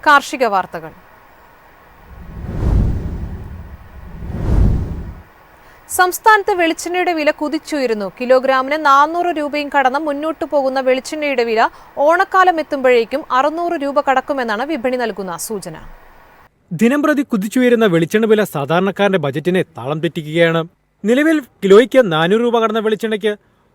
കാർഷിക വാർത്തകൾ. സംസ്ഥാനത്ത് വെളിച്ചെണ്ണയുടെ വില കുതിച്ചുയരുന്നു. കിലോഗ്രാമിന് 400 രൂപയും കടന്ന് മുന്നോട്ടു പോകുന്ന വെളിച്ചെണ്ണയുടെ വില ഓണക്കാലം എത്തുമ്പോഴേക്കും 600 രൂപ കടക്കുമെന്നാണ് വിപണി നൽകുന്ന സൂചന. ദിനംപ്രതി കുതിച്ചുയരുന്ന വെളിച്ചെണ്ണ വില സാധാരണക്കാരന്റെ ബജറ്റിനെ താളം തെറ്റിക്കുകയാണ്. നിലവിൽ കിലോയ്ക്ക് 400 രൂപ കടന്ന വെളിച്ചെണ്ണയ്ക്ക്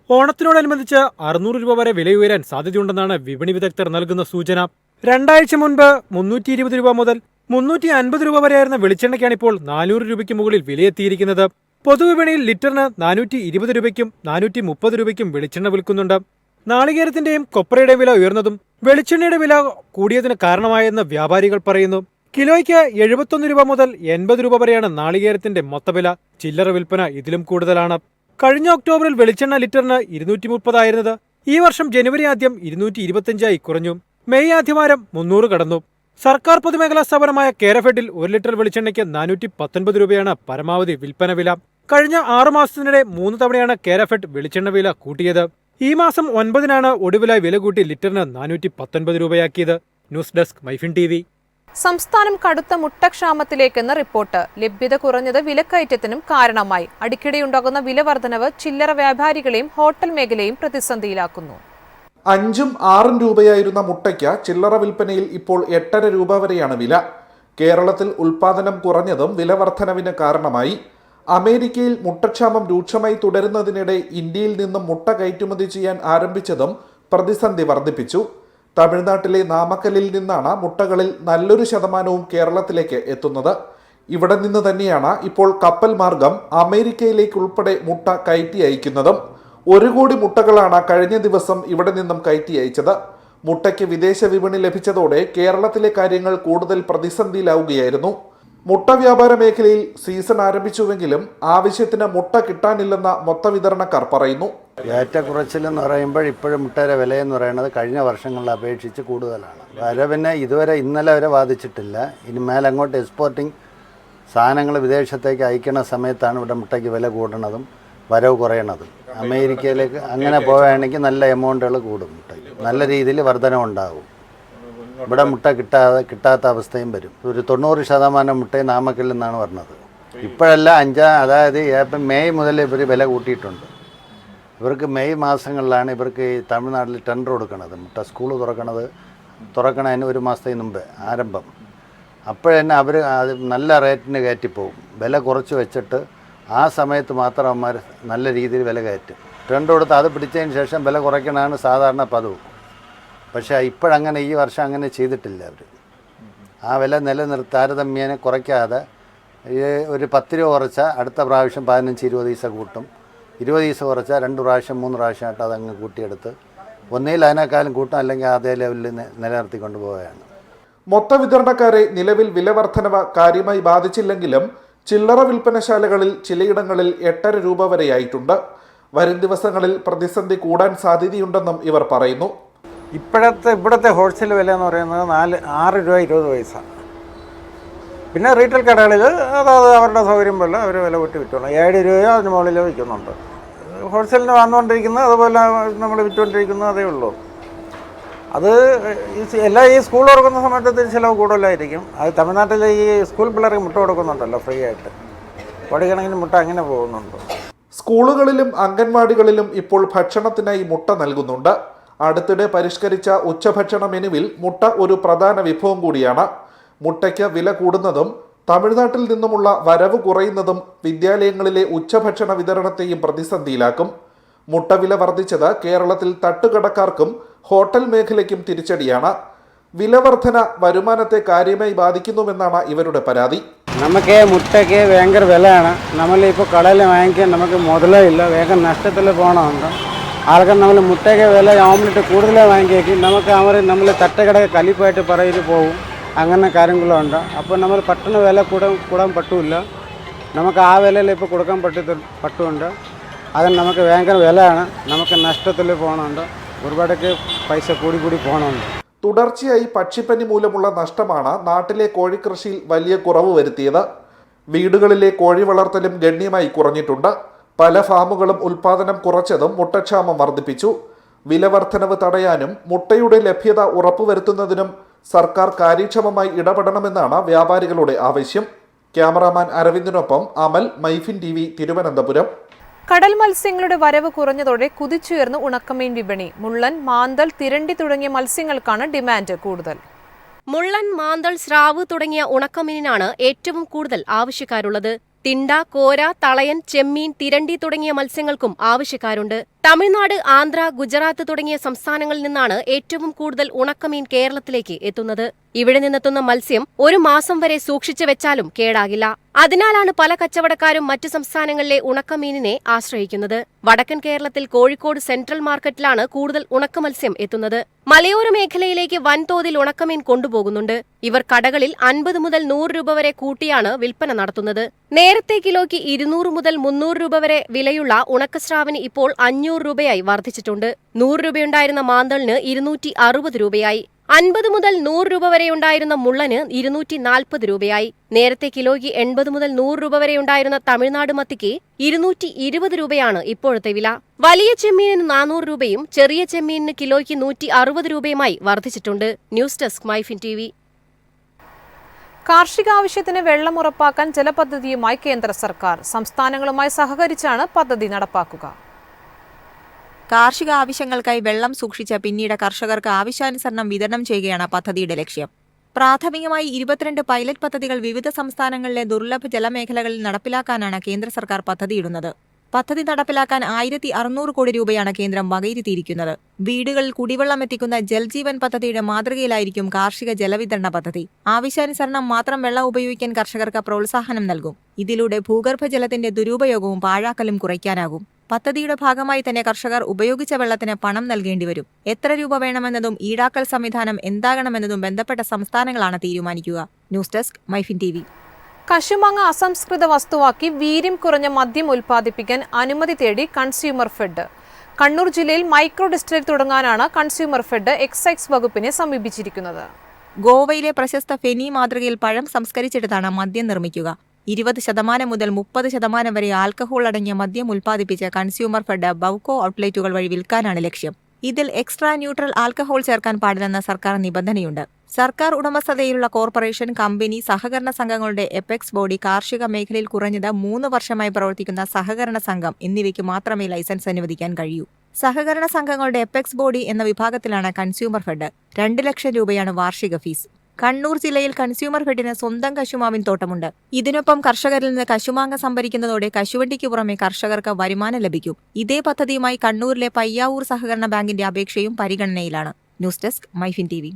ഓണത്തിനോടനുബന്ധിച്ച് 600 രൂപ വരെ വിലയുയരാൻ സാധ്യതയുണ്ടെന്നാണ് വിപണി വിദഗ്ധർ നൽകുന്ന സൂചന. രണ്ടാഴ്ച മുൻപ് 320 രൂപ മുതൽ 350 രൂപ വരെയായിരുന്ന വെളിച്ചെണ്ണയ്ക്കാണിപ്പോൾ 400 രൂപയ്ക്ക് മുകളിൽ വിലയെത്തിയിരിക്കുന്നത്. പൊതുവിപണിയിൽ ലിറ്ററിന് 420 രൂപയ്ക്കും 430 രൂപയ്ക്കും വെളിച്ചെണ്ണ വിൽക്കുന്നുണ്ട്. നാളികേരത്തിന്റെയും കൊപ്രയുടെയും വില ഉയർന്നതും വെളിച്ചെണ്ണയുടെ വില കൂടിയതിന് കാരണമായെന്ന് വ്യാപാരികൾ പറയുന്നു. കിലോയ്ക്ക് 71 രൂപ മുതൽ 80 രൂപ വരെയാണ് നാളികേരത്തിന്റെ മൊത്തവില. ചില്ലറ വിൽപ്പന ഇതിലും കൂടുതലാണ്. കഴിഞ്ഞ ഒക്ടോബറിൽ വെളിച്ചെണ്ണ ലിറ്ററിന് 230 ആയിരുന്നത് ഈ വർഷം ജനുവരി ആദ്യം 225 കുറഞ്ഞു. മെയ് ആദ്യവാരം 300 കടന്നു. സർക്കാർ പൊതുമേഖലാ സ്ഥാപനമായ കേരഫെഡിൽ 1 ലിറ്റർ വെളിച്ചെണ്ണയ്ക്ക് 419 രൂപയാണ് പരമാവധി വിൽപ്പന വില. കഴിഞ്ഞ 6 മാസത്തിനിടെ 3 തവണയാണ് കേരഫെഡ് വെളിച്ചെണ്ണ വില കൂട്ടിയത്. ഈ മാസം 9-നാണ് ഒടുവിലായി വില കൂട്ടി ലിറ്ററിന് 419 രൂപയാക്കിയത്. News desk MyFin TV. സംസ്ഥാനം കടുത്ത മുട്ടക്ഷാമത്തിലേക്കെന്ന് റിപ്പോർട്ട്. ലഭ്യത കുറഞ്ഞത് വിലക്കയറ്റത്തിനും കാരണമായി. അടിക്കടിയുണ്ടാകുന്ന വില വർധനവ് ചില്ലറ വ്യാപാരികളെയും ഹോട്ടൽ മേഖലയും പ്രതിസന്ധിയിലാക്കുന്നു. 5-6 രൂപയായിരുന്ന മുട്ടയ്ക്ക് ചില്ലറ വിൽപ്പനയിൽ ഇപ്പോൾ 8.5 രൂപ വരെയാണ് വില. കേരളത്തിൽ ഉൽപാദനം കുറഞ്ഞതും വില വർധനവിന് കാരണമായി. അമേരിക്കയിൽ മുട്ടക്ഷാമം രൂക്ഷമായി തുടരുന്നതിനിടെ ഇന്ത്യയിൽ നിന്നും മുട്ട കയറ്റുമതി ചെയ്യാൻ ആരംഭിച്ചതും പ്രതിസന്ധി വർദ്ധിപ്പിച്ചു. തമിഴ്നാട്ടിലെ നാമക്കലിൽ നിന്നാണ് മുട്ടകളിൽ നല്ലൊരു ശതമാനവും കേരളത്തിലേക്ക് എത്തുന്നത്. ഇവിടെ നിന്ന് തന്നെയാണ് ഇപ്പോൾ കപ്പൽ മാർഗം അമേരിക്കയിലേക്കുൾപ്പെടെ മുട്ട കയറ്റി അയക്കുന്നതും. 1 കോടി മുട്ടകളാണ് കഴിഞ്ഞ ദിവസം ഇവിടെ നിന്നും കയറ്റി അയച്ചത്. മുട്ടയ്ക്ക് വിദേശ വിപണി ലഭിച്ചതോടെ കേരളത്തിലെ കാര്യങ്ങൾ കൂടുതൽ പ്രതിസന്ധിയിലാവുകയായിരുന്നു. മുട്ട വ്യാപാര മേഖലയിൽ സീസൺ ആരംഭിച്ചുവെങ്കിലും ആവശ്യത്തിന് മുട്ട കിട്ടാനില്ലെന്ന് മൊത്ത വിതരണക്കാർ പറയുന്നു. ഏറ്റക്കുറച്ചിലെന്ന് പറയുമ്പോൾ ഇപ്പോഴും മുട്ടയുടെ വിലയെന്ന് പറയുന്നത് കഴിഞ്ഞ വർഷങ്ങളെ അപേക്ഷിച്ച് കൂടുതലാണ്. വരവിനെ ഇതുവരെ ഇന്നലെ വരെ ബാധിച്ചിട്ടില്ല. ഇനി മേലങ്ങോട്ട് എക്സ്പോർട്ടിങ് സാധനങ്ങൾ വിദേശത്തേക്ക് അയക്കുന്ന സമയത്താണ് ഇവിടെ മുട്ടയ്ക്ക് വില കൂടുന്നതും വരവ് കുറയണതും. അമേരിക്കയിലേക്ക് അങ്ങനെ പോവുകയാണെങ്കിൽ നല്ല എമൗണ്ടുകൾ കൂടും. മുട്ടയ്ക്ക് നല്ല രീതിയിൽ വർധനവുണ്ടാകും. ഇവിടെ മുട്ട കിട്ടാത്ത അവസ്ഥയും വരും. ഒരു 90% മുട്ടയും നാമക്കലിൽ നിന്നാണ് പറഞ്ഞത്. ഇപ്പോഴല്ല അതായത് മെയ് മുതൽ ഇവർ വില കൂട്ടിയിട്ടുണ്ട്. ഇവർക്ക് മെയ് മാസങ്ങളിലാണ് ഇവർക്ക് ഈ തമിഴ്നാട്ടിൽ ടെൻഡർ കൊടുക്കുന്നത്. മുട്ട സ്കൂൾ തുറക്കണതിന് 1 മാസത്തിന് മുമ്പ് ആരംഭം. അപ്പോഴന്നെ അവർ അത് നല്ല റേറ്റിന് കയറ്റിപ്പോവും. വില കുറച്ച് വെച്ചിട്ട് ആ സമയത്ത് മാത്രം അവന്മാർ നല്ല രീതിയിൽ വില കയറ്റും. ടെൻഡർ കൊടുത്ത് അത് പിടിച്ചതിന് ശേഷം വില കുറയ്ക്കണതാണ് സാധാരണ പതിവ്. പക്ഷേ ഇപ്പോഴങ്ങനെ ഈ വർഷം അങ്ങനെ ചെയ്തിട്ടില്ല. അവർ ആ വില താരതമ്യേന കുറയ്ക്കാതെ ഒരു 10 രൂപ കുറച്ചാൽ അടുത്ത പ്രാവശ്യം 15-20 പൈസ കൂട്ടും. 20 പൈസ കുറച്ചാൽ 2 പ്രാവശ്യം 3 പ്രാവശ്യമായിട്ട് അതങ്ങ് കൂട്ടിയെടുത്ത് ഒന്നിൽ അതിനേക്കാളും കൂട്ടും, അല്ലെങ്കിൽ അതേ ലെവലിൽ നിലനിർത്തിക്കൊണ്ട് പോവുകയാണ്. മൊത്ത വിതരണക്കാരെ നിലവിൽ വില വർധനവ് കാര്യമായി ബാധിച്ചില്ലെങ്കിലും ചില്ലറ വിൽപ്പനശാലകളിൽ ചിലയിടങ്ങളിൽ 8.5 രൂപ വരെയായിട്ടുണ്ട്. വരും ദിവസങ്ങളിൽ പ്രതിസന്ധി കൂടാൻ സാധ്യതയുണ്ടെന്നും ഇവർ പറയുന്നു. ഇവിടുത്തെ ഹോൾസെയിൽ വില എന്ന് പറയുന്നത് 6 രൂപ 20 പൈസ. പിന്നെ റീറ്റെയിൽ കടകളിൽ അതായത് അവരുടെ സൗകര്യം പോലെ അവർ വില കൂട്ടി വിറ്റോളൂ. 7 രൂപയോ അതിന് മുകളിലോ വിൽക്കുന്നുണ്ട്. ഹോൾസെയിലിന് വന്നുകൊണ്ടിരിക്കുന്നത് അതുപോലെ നമ്മൾ വിറ്റുകൊണ്ടിരിക്കുന്നത് അതേ ഉള്ളൂ. അത് ഈ സ്കൂൾ തുറക്കുന്ന സമയത്ത് ചിലവ് കൂടുതലായിരിക്കും. അത് തമിഴ്നാട്ടിലെ ഈ സ്കൂൾ പിള്ളേർക്ക് മുട്ട കൊടുക്കുന്നുണ്ടല്ലോ ഫ്രീ ആയിട്ട്. കോടിക്കണക്കിന് മുട്ട അങ്ങനെ പോകുന്നുണ്ട്. സ്കൂളുകളിലും അംഗൻവാടികളിലും ഇപ്പോൾ ഭക്ഷണത്തിനായി മുട്ട നൽകുന്നുണ്ട്. അടുത്തിടെ പരിഷ്കരിച്ച ഉച്ചഭക്ഷണ മെനുവിൽ മുട്ട ഒരു പ്രധാന വിഭവം കൂടിയാണ്. മുട്ടയ്ക്ക് വില കൂടുന്നതും തമിഴ്നാട്ടിൽ നിന്നുമുള്ള വരവ് കുറയുന്നതും വിദ്യാലയങ്ങളിലെ ഉച്ചഭക്ഷണ വിതരണത്തെയും പ്രതിസന്ധിയിലാക്കും. മുട്ട വില വർദ്ധിച്ചത് കേരളത്തിൽ തട്ടുകടക്കാർക്കും ഹോട്ടൽ മേഖലയ്ക്കും തിരിച്ചടിയാണ്. വില വർധന വരുമാനത്തെ കാര്യമായി ബാധിക്കുന്നുവെന്നാണ് ഇവരുടെ പരാതി. നമുക്ക് മുട്ടയ്ക്ക് ഭയങ്കര വിലയാണ്. നമ്മളിപ്പോൾ കടയിൽ വാങ്ങിക്കാൻ നമുക്ക് മുതലില്ല, വേഗം നഷ്ടത്തിൽ പോകണമുണ്ട്. ആൾക്കാർ നമ്മൾ മുട്ടയ്ക്ക് വില ഓംലെറ്റ് കൂടുതലാണ് വാങ്ങിയേക്കും. നമ്മൾ തട്ടുകട കലിപ്പായിട്ട് പറയിട്ട് പോകും. അങ്ങനെ കാര്യങ്ങളുണ്ട്. അപ്പോൾ നമ്മൾ പെട്ടെന്ന് വില കൂടാൻ പറ്റില്ല. നമുക്ക് ആ വിലയിൽ ഇപ്പോൾ കൊടുക്കാൻ പറ്റുന്നുണ്ട്. അതിന് നമുക്ക് ഭയങ്കര വിലയാണ്. നമുക്ക് നഷ്ടത്തിൽ പോകണമുണ്ട്. ഒരുപാടൊക്കെ പൈസ കൂടി പോകണമുണ്ട്. തുടർച്ചയായി പക്ഷിപ്പനി മൂലമുള്ള നഷ്ടമാണ് നാട്ടിലെ കോഴിക്കൃഷിയിൽ വലിയ കുറവ് വരുത്തിയത്. വീടുകളിലെ കോഴി വളർത്തലും ഗണ്യമായി കുറഞ്ഞിട്ടുണ്ട്. പല ഫാമുകളും ഉൽപാദനം കുറച്ചതും മുട്ടക്ഷാമം വർദ്ധിപ്പിച്ചു. വില വർധനവ് തടയാനും മുട്ടയുടെ ലഭ്യത ഉറപ്പുവരുത്തുന്നതിനും സർക്കാർ കാര്യക്ഷമമായി ഇടപെടണമെന്നാണ് വ്യാപാരികളുടെ ആവശ്യം. ക്യാമറാമാൻ അരവിന്ദിനൊപ്പം അമൽ, മൈഫിൻ TV, തിരുവനന്തപുരം. കടൽ മത്സ്യങ്ങളുടെ വരവ് കുറഞ്ഞതോടെ കുതിച്ചുയർന്നു ഉണക്കമീൻ വിപണി. മുള്ളൻ, മാന്തൽ, തിരണ്ടി തുടങ്ങിയ മത്സ്യങ്ങൾക്കാണ് ഡിമാൻഡ് കൂടുതൽ. മുള്ളൻ, മാന്തൾ, സ്രാവ് തുടങ്ങിയ ഉണക്കമീനിനാണ് ഏറ്റവും കൂടുതൽ ആവശ്യക്കാരുള്ളത്. തിണ്ട, കോര, തളയൻ, ചെമ്മീൻ, തിരണ്ടി തുടങ്ങിയ മത്സ്യങ്ങൾക്കും ആവശ്യക്കാരുണ്ട്. തമിഴ്നാട്, ആന്ധ്ര, ഗുജറാത്ത് തുടങ്ങിയ സംസ്ഥാനങ്ങളിൽ നിന്നാണ് ഏറ്റവും കൂടുതൽ ഉണക്കമീൻ കേരളത്തിലേക്ക് എത്തുന്നത്. ഇവിടെ നിന്നെത്തുന്ന മത്സ്യം ഒരു മാസം വരെ സൂക്ഷിച്ചു വെച്ചാലും കേടാകില്ല. അതിനാലാണ് പല കച്ചവടക്കാരും മറ്റു സംസ്ഥാനങ്ങളിലെ ഉണക്കമീനിനെ ആശ്രയിക്കുന്നത്. വടക്കൻ കേരളത്തിൽ കോഴിക്കോട് സെൻട്രൽ മാർക്കറ്റിലാണ് കൂടുതൽ ഉണക്കമത്സ്യം എത്തുന്നത്. മലയോര മേഖലയിലേക്ക് വൻതോതിൽ ഉണക്കമീൻ കൊണ്ടുപോകുന്നുണ്ട്. ഇവർ കടകളിൽ 50 മുതൽ 100 രൂപ വരെ കൂട്ടിയാണ് വിൽപ്പന നടത്തുന്നത്. നേരത്തെ കിലോയ്ക്ക് 200 മുതൽ 300 രൂപ വരെ വിലയുള്ള ഉണക്കസ്രാവിന് ഇപ്പോൾ 500 രൂപയായി വർദ്ധിച്ചിട്ടുണ്ട്. 100 രൂപയുണ്ടായിരുന്ന മാന്തളിന് 260 രൂപയായി. 50 മുതൽ 100 രൂപ വരെയുണ്ടായിരുന്ന മുള്ളന് 240 രൂപയായി. നേരത്തെ കിലോയ്ക്ക് 80 മുതൽ 100 രൂപ വരെയുണ്ടായിരുന്ന തമിഴ്നാട് മത്തിക്ക് 220 രൂപയാണ് ഇപ്പോഴത്തെ വില. വലിയ ചെമ്മീനിന് 400 രൂപയും ചെറിയ ചെമ്മീനിന് കിലോയ്ക്ക് 160 രൂപയുമായി വർദ്ധിച്ചിട്ടുണ്ട്. News desk MyFin TV. കാർഷികാവശ്യത്തിന് വെള്ളം ഉറപ്പാക്കാൻ ജലപദ്ധതിയുമായി കേന്ദ്ര സർക്കാർ. സംസ്ഥാനങ്ങളുമായി സഹകരിച്ചാണ് പദ്ധതി നടപ്പാക്കുക. കാർഷിക ആവശ്യങ്ങൾക്കായി വെള്ളം സൂക്ഷിച്ച് പിന്നീട് കർഷകർക്ക് ആവശ്യാനുസരണം വിതരണം ചെയ്യുകയാണ് പദ്ധതിയുടെ ലക്ഷ്യം. പ്രാഥമികമായി 22 പൈലറ്റ് പദ്ധതികൾ വിവിധ സംസ്ഥാനങ്ങളിലെ ദുർലഭ ജലമേഖലകളിൽ നടപ്പിലാക്കാനാണ് കേന്ദ്ര സർക്കാർ പദ്ധതിയിടുന്നത്. പദ്ധതി നടപ്പിലാക്കാൻ 1600 കോടി രൂപയാണ് കേന്ദ്രം വകയിരുത്തിയിരിക്കുന്നത്. വീടുകളിൽ കുടിവെള്ളം എത്തിക്കുന്ന ജൽജീവൻ പദ്ധതിയുടെ മാതൃകയിലായിരിക്കും കാർഷിക ജലവിതരണ പദ്ധതി. ആവശ്യാനുസരണം മാത്രം വെള്ളം ഉപയോഗിക്കാൻ കർഷകർക്ക് പ്രോത്സാഹനം നൽകും. ഇതിലൂടെ ഭൂഗർഭജലത്തിന്റെ ദുരുപയോഗവും പാഴാക്കലും കുറയ്ക്കാനാകും. പദ്ധതിയുടെ ഭാഗമായി തന്നെ കർഷകർ ഉപയോഗിച്ച വെള്ളത്തിന് പണം നൽകേണ്ടി വരും. എത്ര രൂപ വേണമെന്നതും ഈടാക്കൽ സംവിധാനം എന്താകണമെന്നതും ബന്ധപ്പെട്ട സംസ്ഥാനങ്ങളാണ് തീരുമാനിക്കുക. News desk MyFin TV. കശുമാങ്ങ അസംസ്കൃത വസ്തുവാക്കി വീര്യം കുറഞ്ഞ മദ്യം ഉൽപ്പാദിപ്പിക്കാൻ അനുമതി തേടി കൺസ്യൂമർ ഫെഡ്. കണ്ണൂർ ജില്ലയിൽ മൈക്രോ ഡിസ്റ്റിലറി തുടങ്ങാനാണ് കൺസ്യൂമർ ഫെഡ് എക്സൈസ് വകുപ്പിനെ സമീപിച്ചിരിക്കുന്നത്. ഗോവയിലെ പ്രശസ്ത ഫെനി മാതൃകയിൽ പഴം സംസ്കരിച്ചെടുത്താണ് മദ്യം നിർമ്മിക്കുക. 20% മുതൽ 30% വരെ ആൽക്കഹോൾ അടങ്ങിയ മദ്യം ഉൽപ്പാദിപ്പിച്ച കൺസ്യൂമർ ഫെഡ് ബൗക്കോ ഔട്ട്ലെറ്റുകൾ വഴി വിൽക്കാനാണ് ലക്ഷ്യം. ഇതിൽ എക്സ്ട്രാ ന്യൂട്രൽ ആൽക്കഹോൾ ചേർക്കാൻ പാടില്ലെന്ന സർക്കാർ നിബന്ധനയുണ്ട്. സർക്കാർ ഉടമസ്ഥതയിലുള്ള കോർപ്പറേഷൻ, കമ്പനി, സഹകരണ സംഘങ്ങളുടെ എപെക്സ് ബോഡി, കാർഷിക മേഖലയിൽ കുറഞ്ഞത് 3 വർഷമായി പ്രവർത്തിക്കുന്ന സഹകരണ സംഘം എന്നിവയ്ക്ക് മാത്രമേ ലൈസൻസ് അനുവദിക്കാൻ കഴിയൂ. സഹകരണ സംഘങ്ങളുടെ എപെക്സ് ബോഡി എന്ന വിഭാഗത്തിലാണ് കൺസ്യൂമർ ഫെഡ്. 2 ലക്ഷം രൂപയാണ് വാർഷിക ഫീസ്. കണ്ണൂർ ജില്ലയിൽ കൺസ്യൂമർ ഫെഡിന് സ്വന്തം കശുമാവിൻ തോട്ടമുണ്ട്. ഇതിനൊപ്പം കർഷകരിൽ നിന്ന് കശുമാങ്ങ സംഭരിക്കുന്നതോടെ കശുവണ്ടിക്ക് പുറമെ കർഷകർക്ക് വരുമാനം ലഭിക്കും. ഇതേ പദ്ധതിയുമായി കണ്ണൂരിലെ പയ്യാവൂർ സഹകരണ ബാങ്കിന്റെ അപേക്ഷയും പരിഗണനയിലാണ്. News desk MyFin TV.